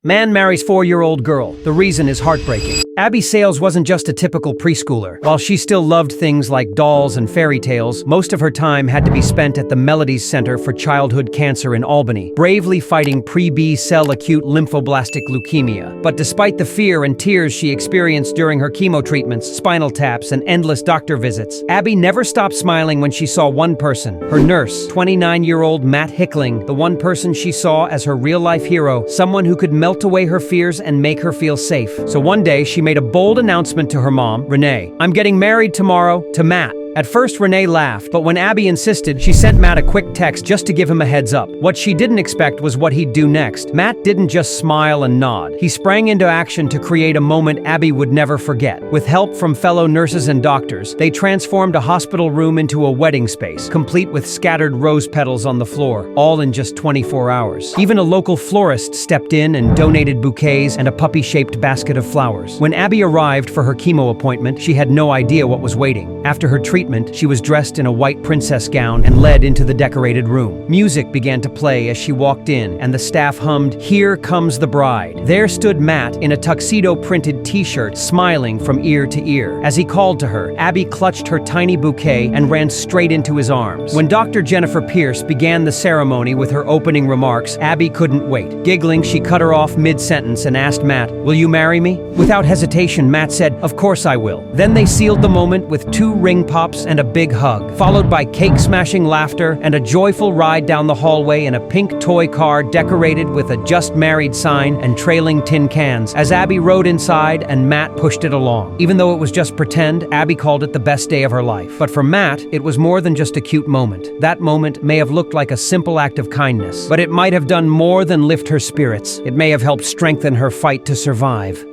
Man marries 4-year-old girl. The reason is heartbreaking. Abby Sayles wasn't just a typical preschooler. While she still loved things like dolls and fairy tales, most of her time had to be spent at the Melodies Center for Childhood Cancer in Albany, bravely fighting pre-B cell acute lymphoblastic leukemia. But despite the fear and tears she experienced during her chemo treatments, spinal taps, and endless doctor visits, Abby never stopped smiling when she saw one person, her nurse, 29-year-old Matt Hickling, the one person she saw as her real-life hero, someone who could melt away her fears and make her feel safe. So one day, she made a bold announcement to her mom, Renee. "I'm getting married tomorrow to Matt." At first, Renee laughed, but when Abby insisted, she sent Matt a quick text just to give him a heads up. What she didn't expect was what he'd do next. Matt didn't just smile and nod. He sprang into action to create a moment Abby would never forget. With help from fellow nurses and doctors, they transformed a hospital room into a wedding space, complete with scattered rose petals on the floor, all in just 24 hours. Even a local florist stepped in and donated bouquets and a puppy-shaped basket of flowers. When Abby arrived for her chemo appointment, she had no idea what was waiting. After her treatment, she was dressed in a white princess gown and led into the decorated room. Music began to play as she walked in, and the staff hummed, "Here Comes the Bride." There stood Matt in a tuxedo-printed t-shirt, smiling from ear to ear. As he called to her, Abby clutched her tiny bouquet and ran straight into his arms. When Dr. Jennifer Pierce began the ceremony with her opening remarks, Abby couldn't wait. Giggling, she cut her off mid-sentence and asked Matt, "Will you marry me?" Without hesitation, Matt said, "Of course I will." Then they sealed the moment with 2 ring pops and a big hug, followed by cake-smashing laughter and a joyful ride down the hallway in a pink toy car decorated with a "Just Married" sign and trailing tin cans, as Abby rode inside and Matt pushed it along. Even though it was just pretend, Abby called it the best day of her life. But for Matt, it was more than just a cute moment. That moment may have looked like a simple act of kindness, but it might have done more than lift her spirits. It may have helped strengthen her fight to survive.